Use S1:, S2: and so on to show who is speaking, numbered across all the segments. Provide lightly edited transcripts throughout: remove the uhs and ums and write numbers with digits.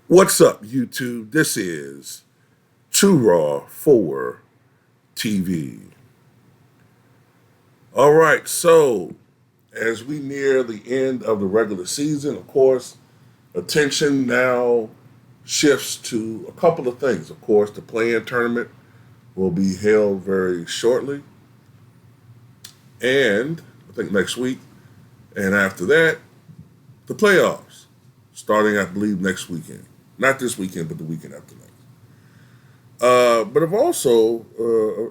S1: What's up, YouTube? This is Too Raw for TV. All right, so as we near the end of the regular season, of course, attention now shifts to a couple of things. Of course, the play-in tournament will be held very shortly, and I think next week, and after that, the playoffs, starting, I believe, next weekend. Not this weekend, but the weekend after next. But of also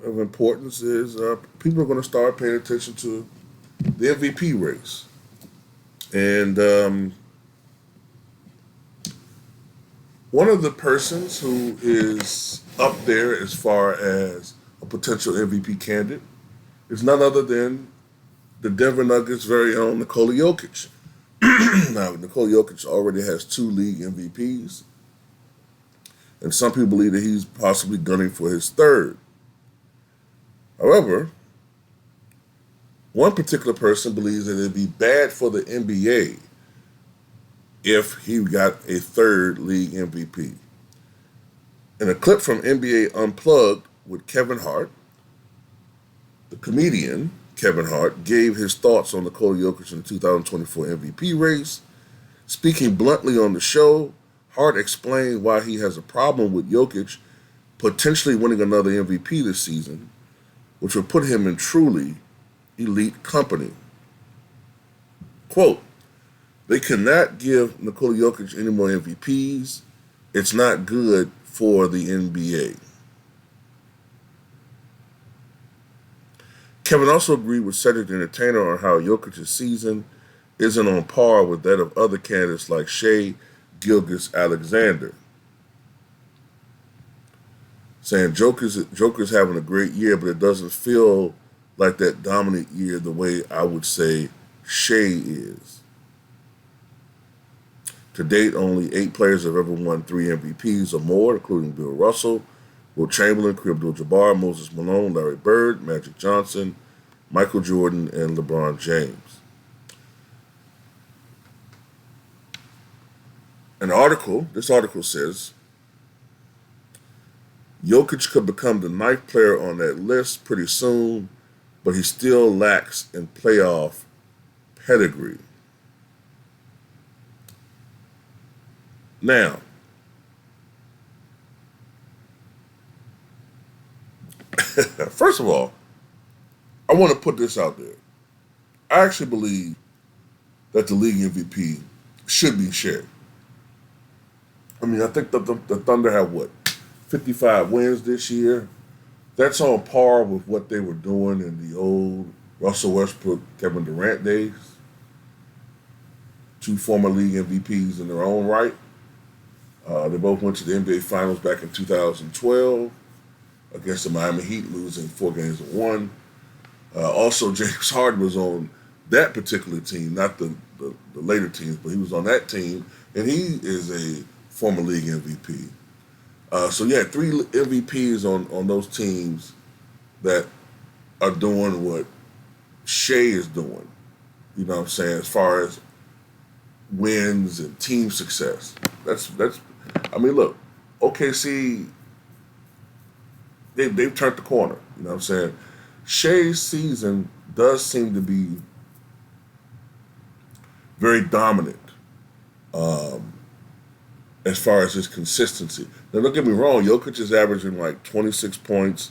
S1: of importance is people are going to start paying attention to the MVP race. And one of the persons who is up there as far as a potential MVP candidate is none other than the Denver Nuggets' very own Nikola Jokic. Now, Nikola Jokic already has two league MVPs, and some people believe that he's possibly gunning for his third. However, one particular person believes that it'd be bad for the NBA if he got a third league MVP. In a clip from NBA Unplugged with Kevin Hart, the comedian Kevin Hart gave his thoughts on Nikola Jokic in the 2024 MVP race. Speaking bluntly on the show, Hart explained why he has a problem with Jokic potentially winning another MVP this season, which would put him in truly elite company. Quote, they cannot give Nikola Jokic any more MVPs. It's not good for the NBA. Kevin also agreed with Cedric the Entertainer on how Jokic's season isn't on par with that of other candidates like Shea Gilgeous-Alexander, saying Joker's having a great year, but it doesn't feel like that dominant year the way I would say Shea is. To date, only 8 players have ever won 3 MVPs or more, including Bill Russell, Will Chamberlain, Kareem Abdul-Jabbar, Moses Malone, Larry Bird, Magic Johnson, Michael Jordan, and LeBron James. This article says, Jokic could become the 9th player on that list pretty soon, but he still lacks in playoff pedigree. Now, first of all, I want to put this out there. I actually believe that the league MVP should be shared. I mean, I think the Thunder have, 55 wins this year. That's on par with what they were doing in the old Russell Westbrook, Kevin Durant days. 2 former league MVPs in their own right. They both went to the NBA Finals back in 2012 against the Miami Heat, losing 4 games to 1. Also, James Harden was on that particular team, not the later teams, but he was on that team, and he is a former league MVP. So you had 3 MVPs on those teams that are doing what Shea is doing. You know what I'm saying? As far as wins and team success. That's. I mean, look, OKC, they've turned the corner. You know what I'm saying? Shea's season does seem to be very dominant as far as his consistency. Now, don't get me wrong, Jokic is averaging like 26 points,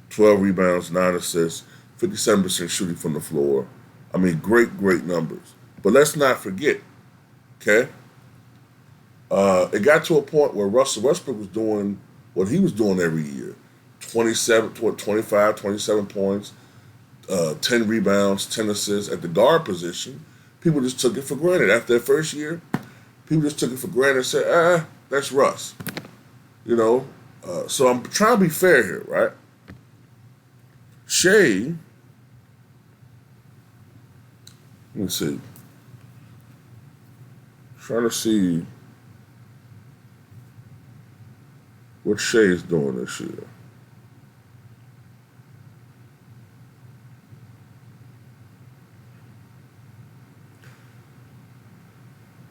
S1: 12 rebounds, 9 assists, 57% shooting from the floor. I mean, great numbers. But let's not forget, okay? It got to a point where Russell Westbrook was doing what he was doing every year. 27 points, 10 rebounds, 10 assists at the guard position. People just took it for granted. After that first year, people just took it for granted and said, that's Russ. You know? So I'm trying to be fair here, right? Shea, let me see. Trying to see what Shea is doing this year.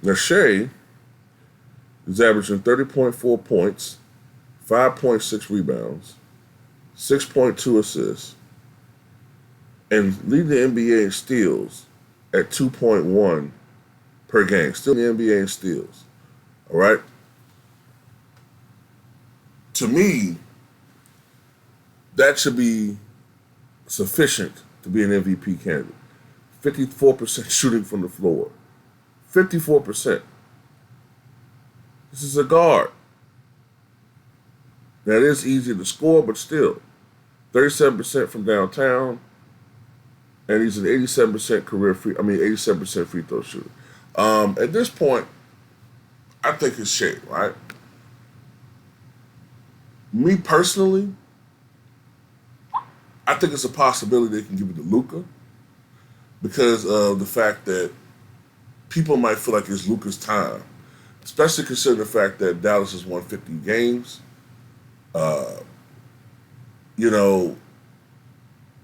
S1: Now, Shea He's averaging 30.4 points, 5.6 rebounds, 6.2 assists, and leading the NBA in steals at 2.1 per game. Still in the NBA in steals. All right? To me, that should be sufficient to be an MVP candidate. 54% shooting from the floor. 54%. This is a guard. That is easy to score, but still. 37% from downtown. And he's an 87% 87% free throw shooter. At this point, I think it's Shea, right? Me personally, I think it's a possibility they can give it to Luka because of the fact that people might feel like it's Luka's time, especially considering the fact that Dallas has won 50 games.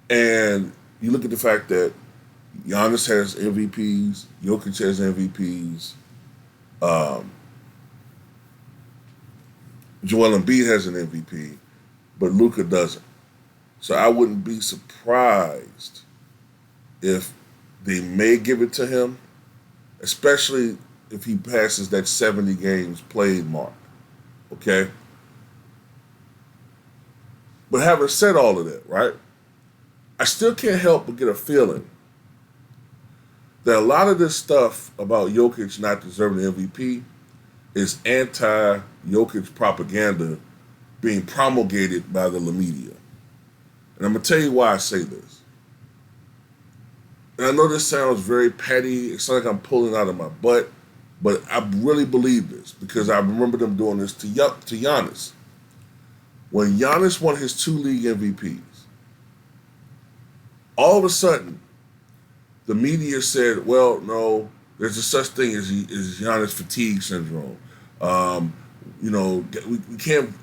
S1: And you look at the fact that Giannis has MVPs, Jokic has MVPs, Joel Embiid has an MVP, but Luka doesn't. So I wouldn't be surprised if they may give it to him, especially if he passes that 70 games played mark. Okay? But having said all of that, right, I still can't help but get a feeling that a lot of this stuff about Jokic not deserving the MVP is anti-Jokic propaganda being promulgated by the Lemedia. And I'm going to tell you why I say this. And I know this sounds very petty. It's like I'm pulling out of my butt. But I really believe this because I remember them doing this to Giannis. When Giannis won his 2 league MVPs, all of a sudden, the media said, well, no, there's a such thing as Giannis fatigue syndrome. We can't,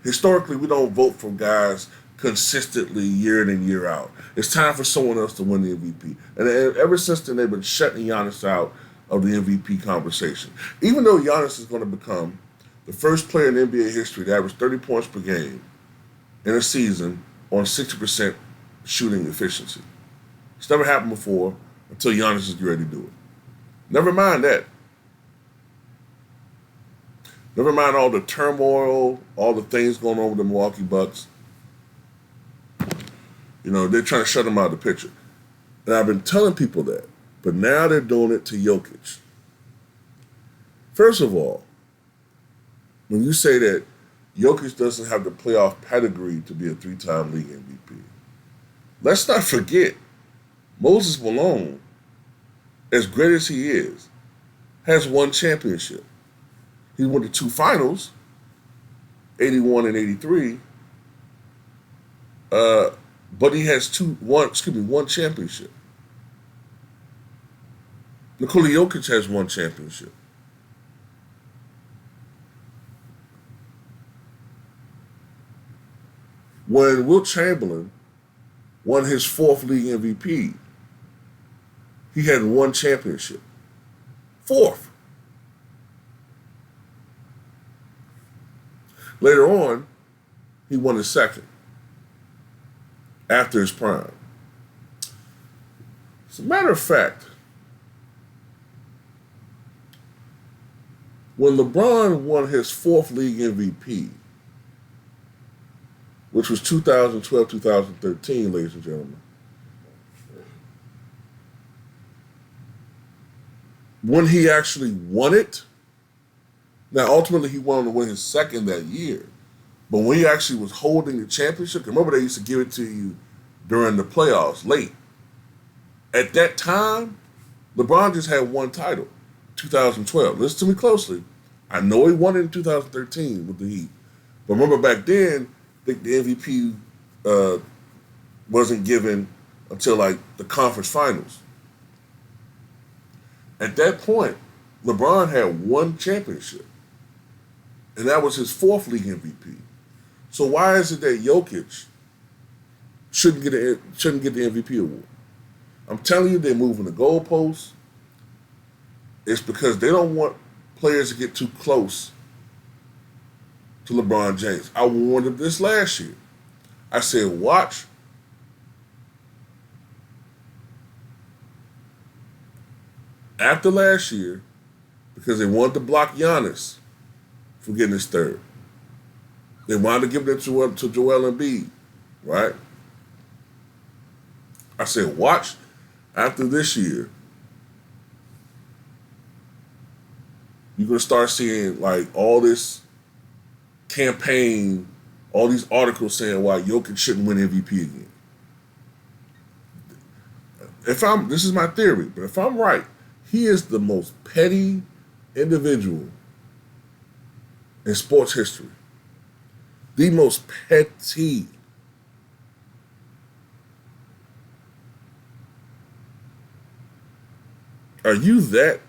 S1: historically, we don't vote for guys consistently year in and year out. It's time for someone else to win the MVP. And ever since then, they've been shutting Giannis out of the MVP conversation. Even though Giannis is going to become the first player in NBA history to average 30 points per game in a season on 60% shooting efficiency. It's never happened before until Giannis is ready to do it. Never mind that. Never mind all the turmoil, all the things going on with the Milwaukee Bucks. They're trying to shut him out of the picture. And I've been telling people that. But now they're doing it to Jokic. First of all, when you say that Jokic doesn't have the playoff pedigree to be a 3-time league MVP, let's not forget Moses Malone, as great as he is, has 1 championship. He won the 2 finals, 81 and 83, but he has 1 championship. Nikola Jokic has 1 championship. When Wilt Chamberlain won his 4th league MVP, he had 1 championship. 4th. Later on, he won his 2nd after his prime. As a matter of fact, when LeBron won his 4th league MVP, which was 2012-2013, ladies and gentlemen, when he actually won it, now ultimately he went on to win his 2nd that year, but when he actually was holding the championship, remember they used to give it to you during the playoffs late. At that time, LeBron just had 1 title, 2012. Listen to me closely. I know he won it in 2013 with the Heat. But remember back then, the MVP wasn't given until the conference finals. At that point, LeBron had 1 championship. And that was his 4th league MVP. So why is it that Jokic shouldn't get the MVP award? I'm telling you, they're moving the goalposts. It's because they don't want players to get too close to LeBron James. I warned him this last year. I said, watch after last year, because they wanted to block Giannis from getting his third. They wanted to give it to Joel Embiid, right? I said, watch after this year. You're going to start seeing like all this campaign, all these articles saying why Jokic shouldn't win MVP again. This is my theory, but if I'm right, he is the most petty individual in sports history. The most petty. Are you that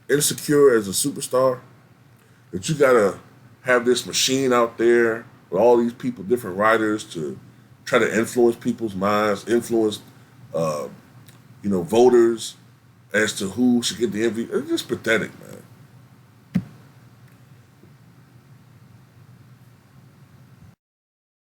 S1: insecure as a superstar that you gotta have this machine out there with all these people, different writers, to try to influence people's minds, influence, voters as to who should get the MVP? It's just pathetic, man.